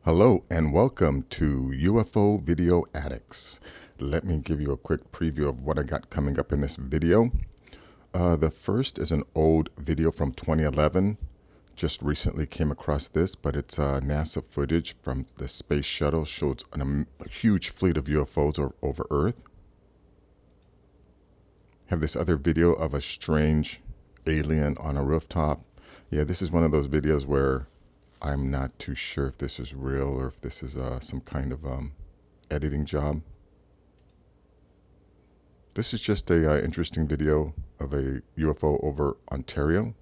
Hello and welcome to UFO Video Addicts. Let me give you a quick preview of what I got coming up in this video. The first is an old video from 2011. Just recently came across this, but it's NASA footage from the space shuttle. Shows a huge fleet of UFOs over Earth. Have this other video of a strange alien on a rooftop. Yeah, this is one of those videos where I'm not too sure if this is real or if this is some kind of editing job. This is just a interesting video of a UFO over Ontario.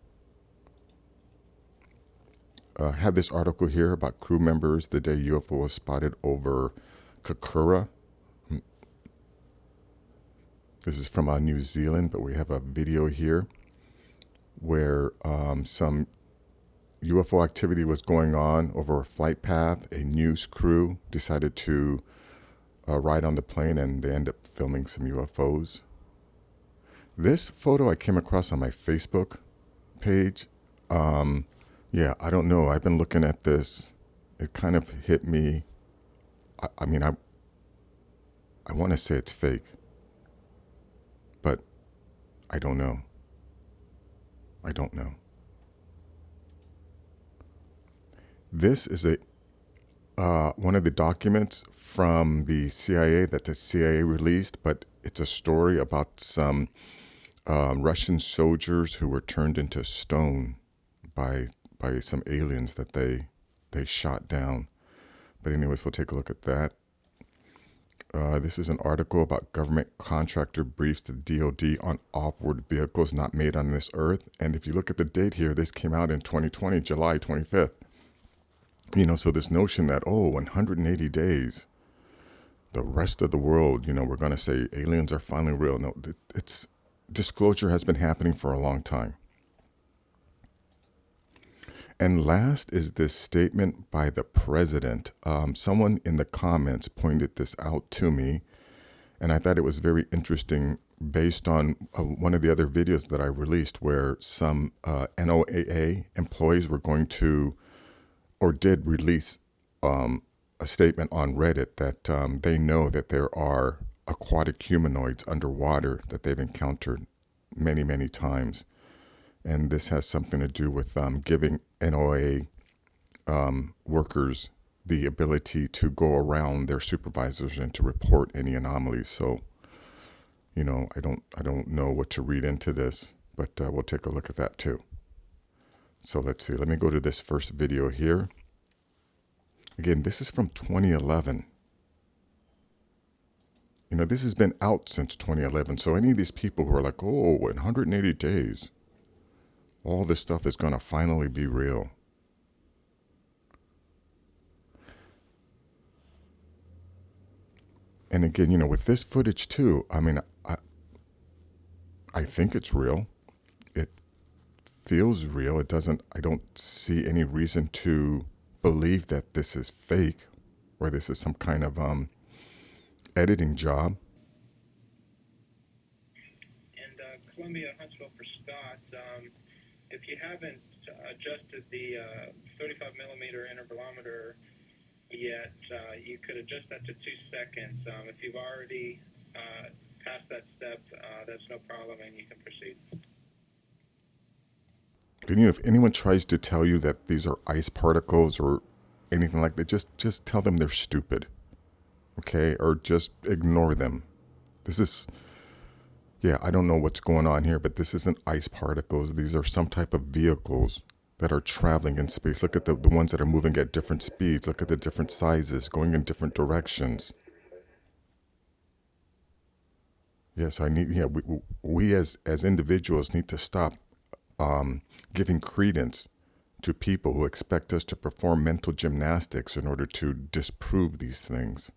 Have this article here about crew members the day UFO was spotted over Kakura. This is from New Zealand, but we have a video here where some UFO activity was going on over a flight path. A news crew decided to ride on the plane, and they end up filming some UFOs. This photo I came across on my Facebook page. Yeah, I don't know. I've been looking at this. It kind of hit me. I mean, I want to say it's fake, but I don't know. I don't know. This is one of the documents from the CIA that the CIA released, but it's a story about some Russian soldiers who were turned into stone by some aliens that they shot down. But anyways, we'll take a look at that. This is an article about government contractor briefs the DOD on off-road vehicles not made on this earth. And if you look at the date here, this came out in 2020, July 25th. You know, so this notion that, 180 days, the rest of the world, we're going to say aliens are finally real. No, it's disclosure has been happening for a long time. And last is this statement by the president. Someone in the comments pointed this out to me, and I thought it was very interesting based on one of the other videos that I released where some NOAA employees were going to, or did release a statement on Reddit that they know that there are aquatic humanoids underwater that they've encountered many, many times. And this has something to do with giving NOAA workers the ability to go around their supervisors and to report any anomalies. So, I don't know what to read into this, but we'll take a look at that too. So let's see. Let me go to this first video here. Again, this is from 2011. This has been out since 2011. So any of these people who are like, in 180 days, all this stuff is going to finally be real. And again, with this footage too, I mean, I think it's real. It feels real. I don't see any reason to believe that this is fake or this is some kind of editing job. And Columbia, Huntsville for Scott. If you haven't adjusted the 35 millimeter intervalometer yet, you could adjust that to 2 seconds. If you've already passed that step, that's no problem, and you can proceed. And if anyone tries to tell you that these are ice particles or anything like that, just tell them they're stupid, okay? Or just ignore them. This is, I don't know what's going on here, but this isn't ice particles. These are some type of vehicles that are traveling in space. Look at the ones that are moving at different speeds. Look at the different sizes, going in different directions. Yes, we as individuals need to stop giving credence to people who expect us to perform mental gymnastics in order to disprove these things.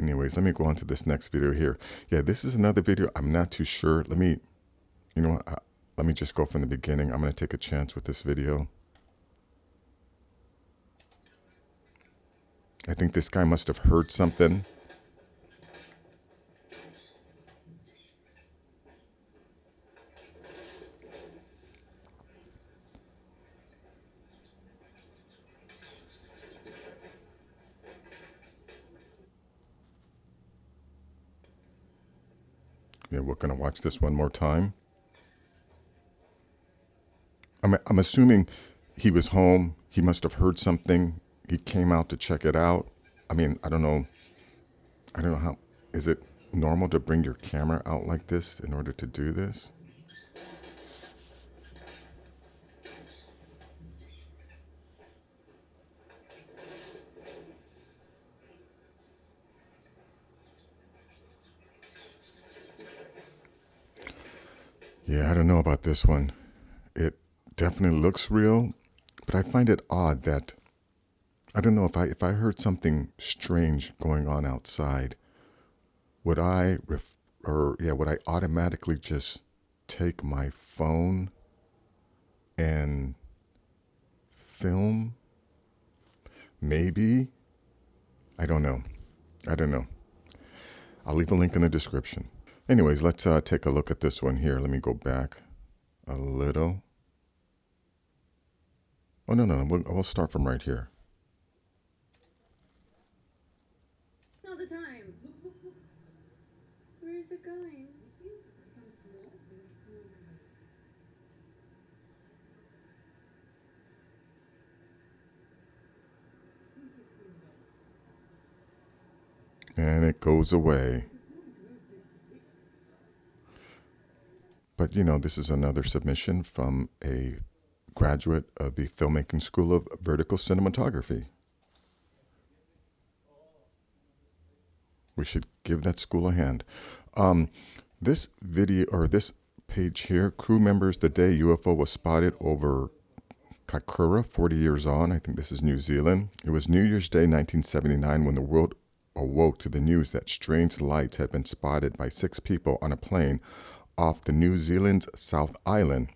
Anyways, let me go on to this next video here. Yeah, this is another video. I'm not too sure. Let me just go from the beginning. I'm going to take a chance with this video. I think this guy must have heard something. Yeah, we're going to watch this one more time. I'm assuming he was home. He must have heard something. He came out to check it out. I mean, I don't know. I don't know how. Is it normal to bring your camera out like this in order to do this? Yeah, I don't know about this one. It definitely looks real, but I find it odd that I don't know if I heard something strange going on outside, would I would I automatically just take my phone and film? Maybe. I don't know. I don't know. I'll leave a link in the description. Anyways, let's take a look at this one here. Let me go back a little. Oh, no. We'll start from right here. All the time. Where is it going? And it goes away. But, you know, this is another submission from a graduate of the Filmmaking School of Vertical Cinematography. We should give that school a hand. This video, or this page here, crew members, the day UFO was spotted over Kakura, 40 years on. I think this is New Zealand. It was New Year's Day, 1979, when the world awoke to the news that strange lights had been spotted by 6 people on a plane off the New Zealand's South Island.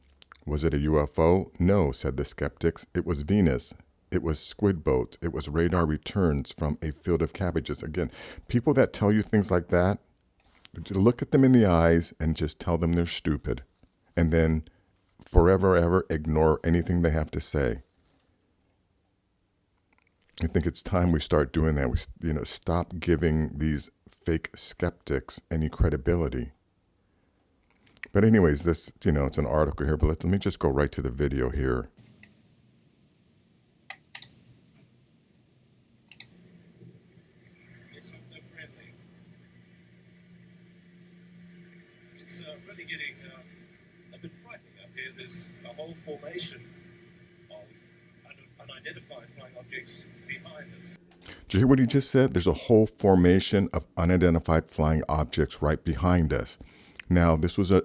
Was it a UFO? No, said the skeptics. It was Venus. It was squid boats. It was radar returns from a field of cabbages. Again, people that tell you things like that, look at them in the eyes and just tell them they're stupid. And then forever, ever ignore anything they have to say. I think it's time we start doing that. We, stop giving these fake skeptics any credibility. But anyways, this, it's an article here, but let me just go right to the video here. It's not that friendly. It's really getting a bit frightening up here. There's a whole formation of unidentified flying objects behind us. Did you hear what he just said? There's a whole formation of unidentified flying objects right behind us. Now, this was a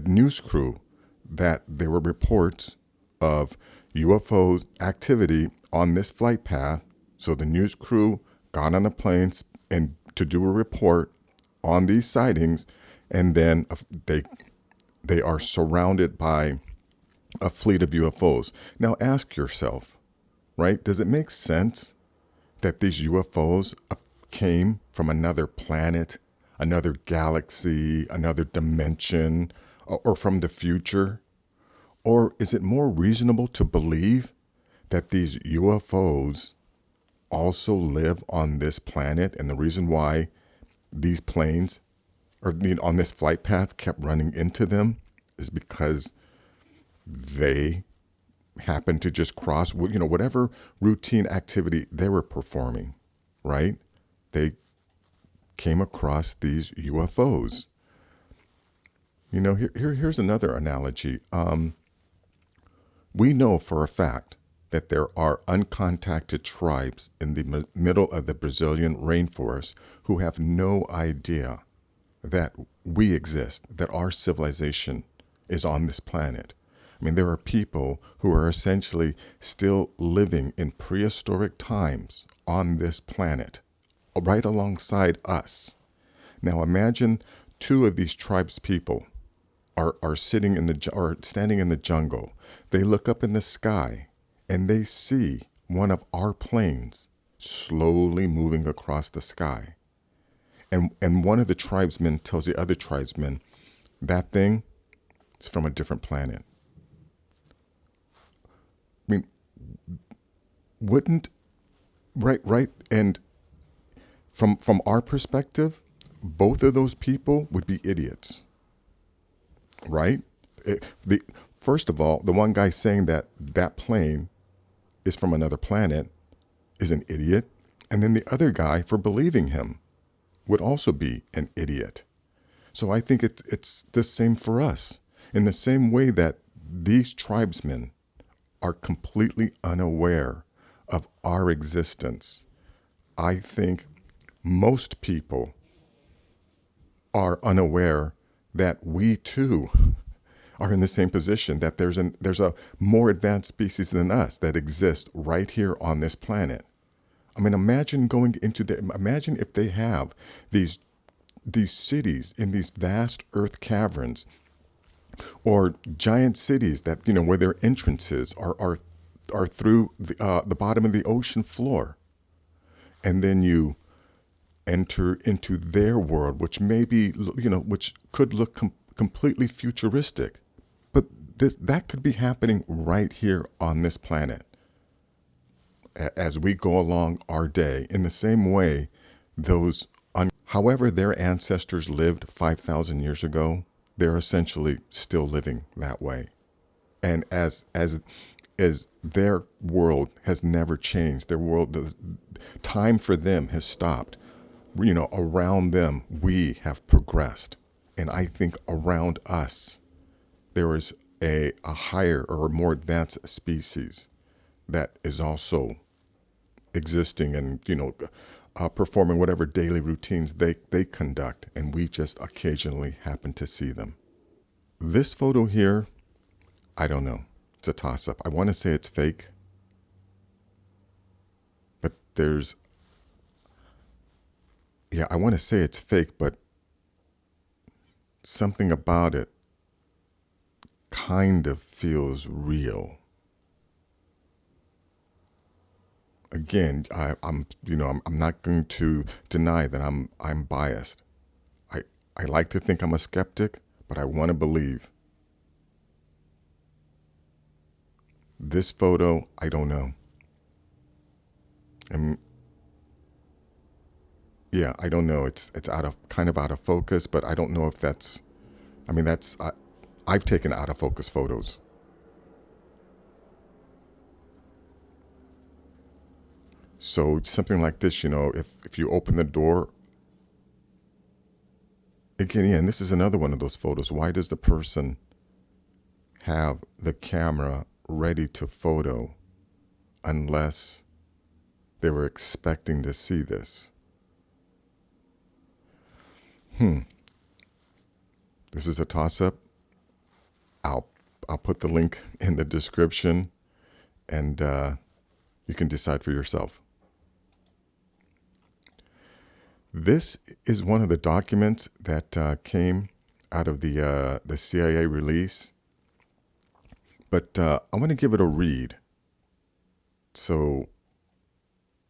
news crew that there were reports of UFO activity on this flight path. So the news crew got on the planes and to do a report on these sightings, and then they are surrounded by a fleet of UFOs. Now ask yourself, right? Does it make sense that these UFOs came from another planet, another galaxy, another dimension, or from the future? Or is it more reasonable to believe that these UFOs also live on this planet, and the reason why these planes, on this flight path, kept running into them is because they happened to just cross, whatever routine activity they were performing, right? They came across these UFOs. Here's another analogy. We know for a fact that there are uncontacted tribes in the middle of the Brazilian rainforest who have no idea that we exist, that our civilization is on this planet. I mean, there are people who are essentially still living in prehistoric times on this planet, right alongside us. Now imagine 2 of these tribes people are sitting or standing in the jungle. They look up in the sky and they see one of our planes slowly moving across the sky. And one of the tribesmen tells the other tribesmen, that thing is from a different planet. I mean, wouldn't, right, and from our perspective, both of those people would be idiots, right? First of all, the one guy saying that that plane is from another planet is an idiot. And then the other guy, for believing him, would also be an idiot. So I think it's the same for us. In the same way that these tribesmen are completely unaware of our existence, I think most people are unaware that we too are in the same position, that there's a more advanced species than us that exists right here on this planet. I mean, imagine imagine if they have these cities in these vast earth caverns, or giant cities that, where their entrances are through the bottom of the ocean floor. And then you enter into their world, which which could look completely futuristic. But that could be happening right here on this planet as we go along our day, in the same way however their ancestors lived 5,000 years ago, they're essentially still living that way. And as their world has never changed, the time for them has stopped. Around them, we have progressed. And I think around us, there is a higher or more advanced species that is also existing and, performing whatever daily routines they conduct, and we just occasionally happen to see them. This photo here, I don't know. It's a toss-up. I want to say it's fake, but I want to say it's fake, but something about it kind of feels real. Again, I'm not going to deny that I'm biased. I like to think I'm a skeptic, but I want to believe. This photo, I don't know. And yeah, I don't know. It's kind of out of focus, but I don't know if that's. I mean, I've taken out of focus photos. So something like this, if you open the door, again, and this is another one of those photos. Why does the person have the camera ready to photo unless they were expecting to see this? This is a toss-up. I'll put the link in the description, and you can decide for yourself. This is one of the documents that came out of the CIA release, but I want to give it a read. So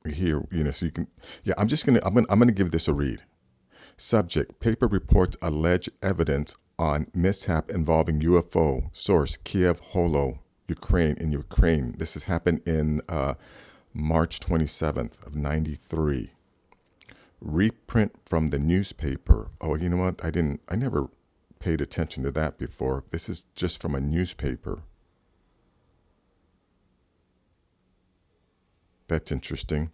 here, so you can, I'm gonna give this a read. Subject: paper reports alleged evidence on mishap involving UFO. Source: Kiev Holo, Ukraine. This has happened in March 27th of 93. Reprint from the newspaper. Oh, you know what? I never paid attention to that before. This is just from a newspaper. That's interesting.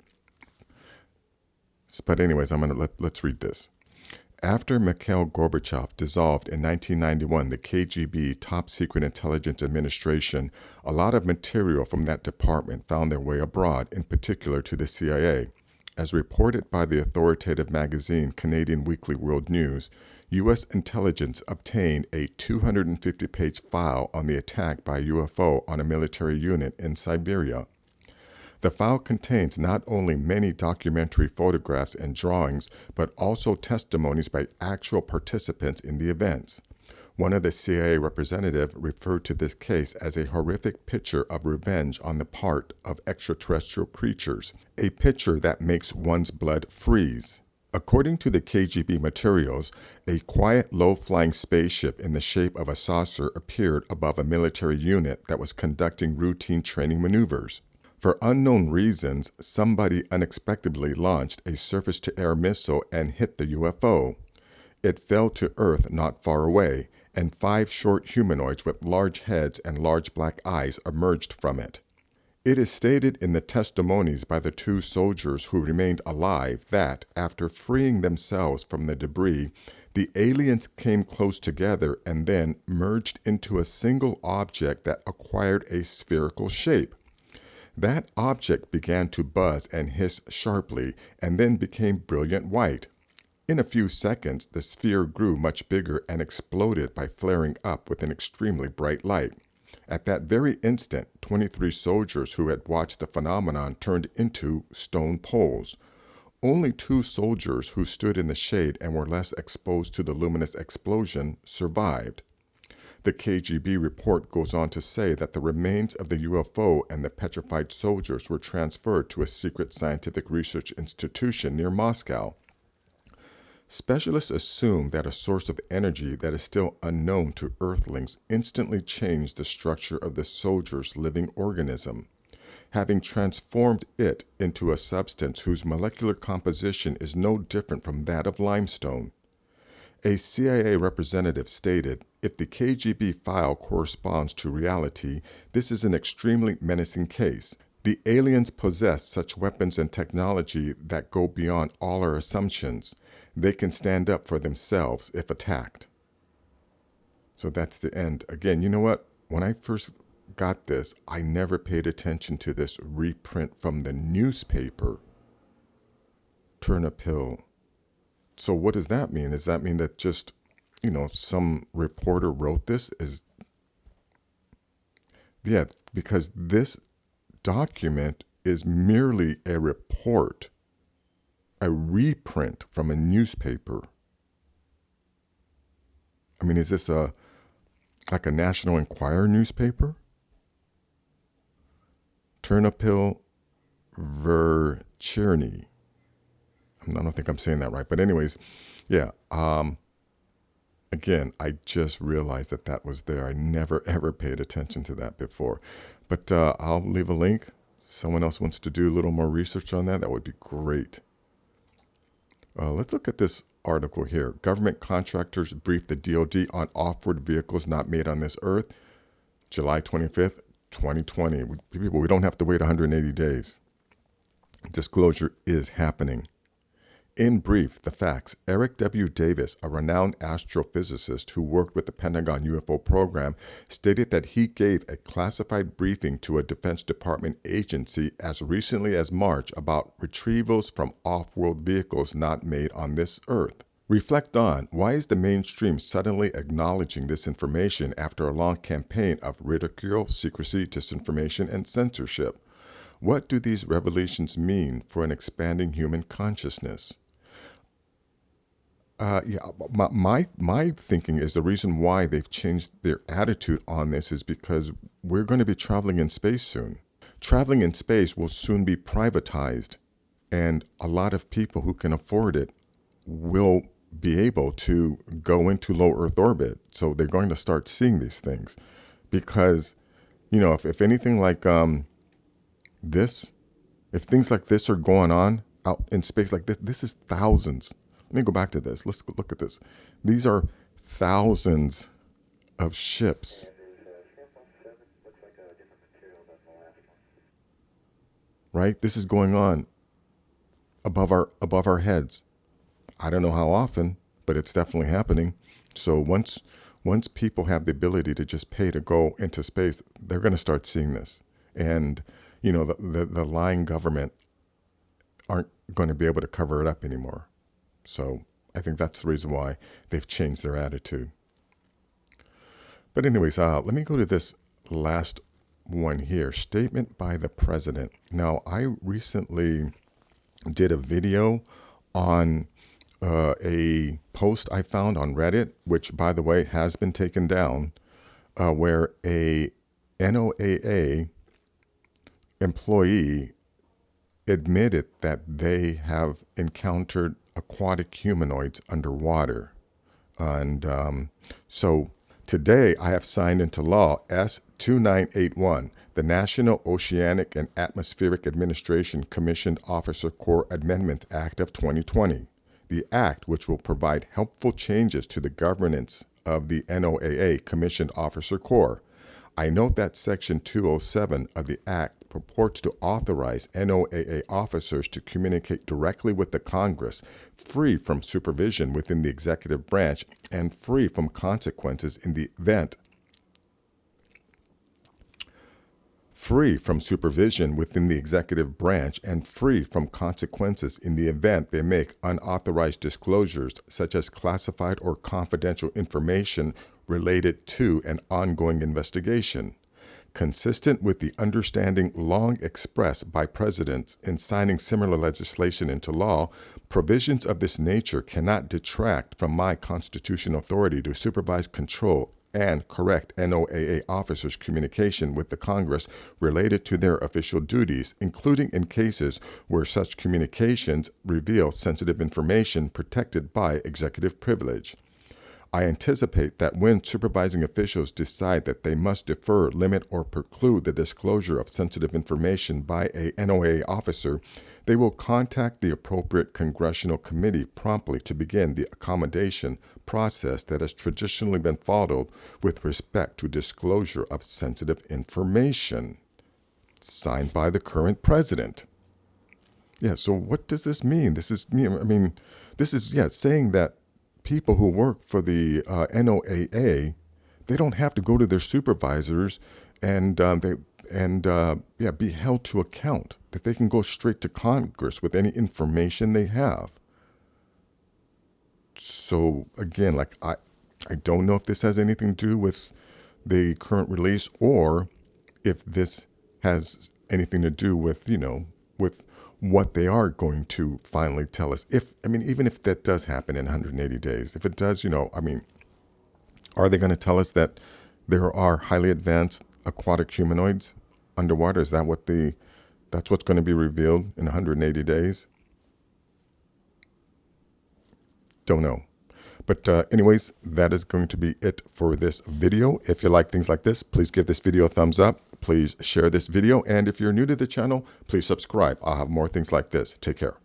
But anyways, let's read this. After Mikhail Gorbachev dissolved in 1991 the KGB, Top Secret Intelligence Administration, a lot of material from that department found their way abroad, in particular to the CIA. As reported by the authoritative magazine Canadian Weekly World News, U.S. intelligence obtained a 250-page file on the attack by a UFO on a military unit in Siberia. The file contains not only many documentary photographs and drawings, but also testimonies by actual participants in the events. One of the CIA representatives referred to this case as a horrific picture of revenge on the part of extraterrestrial creatures, a picture that makes one's blood freeze. According to the KGB materials, a quiet, low-flying spaceship in the shape of a saucer appeared above a military unit that was conducting routine training maneuvers. For unknown reasons, somebody unexpectedly launched a surface-to-air missile and hit the UFO. It fell to earth not far away, and 5 short humanoids with large heads and large black eyes emerged from it. It is stated in the testimonies by the 2 soldiers who remained alive that, after freeing themselves from the debris, the aliens came close together and then merged into a single object that acquired a spherical shape. That object began to buzz and hiss sharply and then became brilliant white. In a few seconds, the sphere grew much bigger and exploded by flaring up with an extremely bright light. At that very instant, 23 soldiers who had watched the phenomenon turned into stone poles. Only 2 soldiers who stood in the shade and were less exposed to the luminous explosion survived. The KGB report goes on to say that the remains of the UFO and the petrified soldiers were transferred to a secret scientific research institution near Moscow. Specialists assume that a source of energy that is still unknown to Earthlings instantly changed the structure of the soldiers' living organism, having transformed it into a substance whose molecular composition is no different from that of limestone. A CIA representative stated, "If the KGB file corresponds to reality, this is an extremely menacing case. The aliens possess such weapons and technology that go beyond all our assumptions. They can stand up for themselves if attacked." So that's the end. Again, you know what? When I first got this, I never paid attention to this reprint from the newspaper. Turn a pill. So what does that mean? Does that mean that just, some reporter wrote this? Yeah, because this document is merely a report, a reprint from a newspaper. I mean, is this like a National Enquirer newspaper? Ternopil Vercherny. I don't think I'm saying that right. But anyways, yeah. Again, I just realized that was there. I never, ever paid attention to that before. But I'll leave a link. Someone else wants to do a little more research on that. That would be great. Let's look at this article here. Government contractors brief the DoD on off-road vehicles not made on this earth. July 25th, 2020. People, we don't have to wait 180 days. Disclosure is happening. In brief, the facts. Eric W. Davis, a renowned astrophysicist who worked with the Pentagon UFO program, stated that he gave a classified briefing to a Defense Department agency as recently as March about retrievals from off-world vehicles not made on this earth. Reflect on, why is the mainstream suddenly acknowledging this information after a long campaign of ridicule, secrecy, disinformation, and censorship? What do these revelations mean for an expanding human consciousness? My thinking is the reason why they've changed their attitude on this is because we're going to be traveling in space soon. Traveling in space will soon be privatized, and a lot of people who can afford it will be able to go into low Earth orbit. So they're going to start seeing these things because, if anything like this, if things like this are going on out in space like this is thousands. Let me go back to this. Let's look at this. These are thousands of ships. Right? This is going on above our heads. I don't know how often, but it's definitely happening. So once people have the ability to just pay to go into space, they're going to start seeing this. And, the lying government aren't going to be able to cover it up anymore. So I think that's the reason why they've changed their attitude. But anyways, let me go to this last one here. Statement by the president. Now, I recently did a video on a post I found on Reddit, which, by the way, has been taken down, where a NOAA employee admitted that they have encountered aquatic humanoids underwater. And so today I have signed into law S-2981, the National Oceanic and Atmospheric Administration Commissioned Officer Corps Amendment Act of 2020. the act, which will provide helpful changes to the governance of the NOAA Commissioned Officer Corps. I note that Section 207 of the Act purports to authorize NOAA officers to communicate directly with the Congress, free from supervision within the executive branch and free from consequences in the event free from supervision within the executive branch and free from consequences in the event they make unauthorized disclosures such as classified or confidential information related to an ongoing investigation. Consistent with the understanding long expressed by presidents in signing similar legislation into law, provisions of this nature cannot detract from my constitutional authority to supervise, control, and correct NOAA officers' communication with the Congress related to their official duties, including in cases where such communications reveal sensitive information protected by executive privilege. I anticipate that when supervising officials decide that they must defer, limit, or preclude the disclosure of sensitive information by a NOAA officer, they will contact the appropriate congressional committee promptly to begin the accommodation process that has traditionally been followed with respect to disclosure of sensitive information. Signed by the current president. Yeah, so what does this mean? This is saying that people who work for the NOAA, they don't have to go to their supervisors and be held to account, that they can go straight to Congress with any information they have. So again, like I don't know if this has anything to do with the current release or if this has anything to do with, with what they are going to finally tell us. Even if that does happen in 180 days, if it does, are they going to tell us that there are highly advanced aquatic humanoids underwater? Is that that's what's going to be revealed in 180 days? Don't know. But anyways, that is going to be it for this video. If you like things like this, please give this video a thumbs up. Please share this video. And if you're new to the channel, please subscribe. I'll have more things like this. Take care.